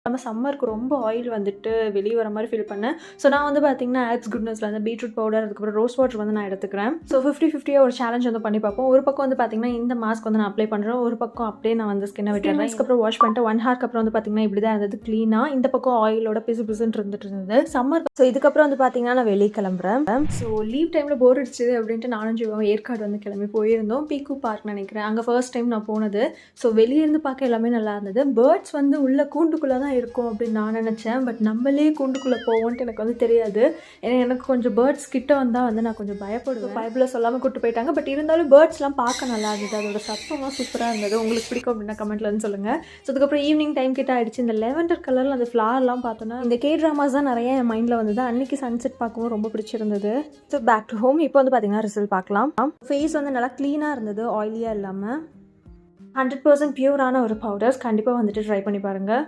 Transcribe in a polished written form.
நம்ம சம்மருக்கு ரொம்ப ஆயில் வந்துட்டு வெளியே வர மாதிரி ஃபீல் பண்ணேன். ஸோ நான் வந்து பார்த்தீங்கன்னா ஆப்ஸ் குட்னஸில் வந்து பீட்ரூட் பவுடர் அதுக்கப்புறம் ரோஸ் வாட்டர் வந்து நான் எடுத்துக்கிறேன். ஸோ 50-50 ஒரு சேலஞ்ச் வந்து பண்ணி பார்ப்போம். ஒரு பக்கம் வந்து பார்த்தீங்கன்னா இந்த மாஸ்க் வந்து நான் அப்ளை பண்ணுறேன், ஒரு பக்கம் அப்படியே நான் வந்து ஸ்கின்னை விட்டுறேன். அதுக்கப்புறம் வாஷ் பண்ணிட்டு 1 ஹவருக்கு அப்புறம் வந்து பார்த்தீங்கன்னா இப்படி தான் இருந்தது க்ளீனாக. இந்த பக்கம் ஆயிலோட பிசுன்னு இருந்துட்டு இருந்தது சம்மர். ஸோ இதுக்கப்புறம் வந்து பார்த்தீங்கன்னா நான் வெளியே கிளம்புறேன். ஸோ லீவ் டைமில் போர் அடிச்சு அப்படின்ட்டு நானும் ஜீவாவும் ஏற்காடு வந்து கிளம்பி போயிருந்தோம். பீக்கு பார்க் நினைக்கிறேன், அங்கே ஃபர்ஸ்ட் டைம் நான் போனது. ஸோ வெளியேருந்து பார்க்க எல்லாமே நல்லா இருந்தது. பேர்ட்ஸ் வந்து உள்ள கூண்டுக்குள்ளே தான் இருக்கும் அப்படின்னு நான் நினச்சேன். பட் நம்மளே கூண்டுக்குள்ளே போவோன்ட்டு எனக்கு வந்து தெரியாது. ஏன்னா எனக்கு கொஞ்சம் பேர்ட்ஸ் கிட்ட வந்தால் வந்து நான் கொஞ்சம் பயப்படுவேன். பைபிளில் சொல்லாமல் கூப்பிட்டு போயிட்டாங்க. பட் இருந்தாலும் பேர்ட்ஸ்லாம் பார்க்க நல்லா இருந்தது, அதோட சத்தம்லாம் சூப்பராக இருந்தது. உங்களுக்கு பிடிக்கும் அப்படின்னா கமெண்ட்ல வந்து சொல்லுங்கள். ஸோ அதுக்கப்புறம் ஈவினிங் டைம் கிட்ட ஆயிடுச்சு. இந்த லெவெண்டர் கலரில் அந்த ஃப்ளார்லாம் பார்த்தோன்னா இந்த கே ட்ராமாஸ் தான் நிறைய என் மைண்டில் வந்தது. அன்றைக்கி சன்செட் பார்க்கவும் ரொம்ப பிடிச்சிருந்தது. So back to home. இப்போ வந்து பார்த்தீங்கன்னா ரிசல்ட் பார்க்கலாம். ஃபேஸ் வந்து நல்லா க்ளீனாக இருந்தது, ஆயிலியாக இல்லாமல். 100% பியூரான ஒரு பவுடர்ஸ். கண்டிப்பாக வந்துட்டு ட்ரை பண்ணி பாருங்கள்.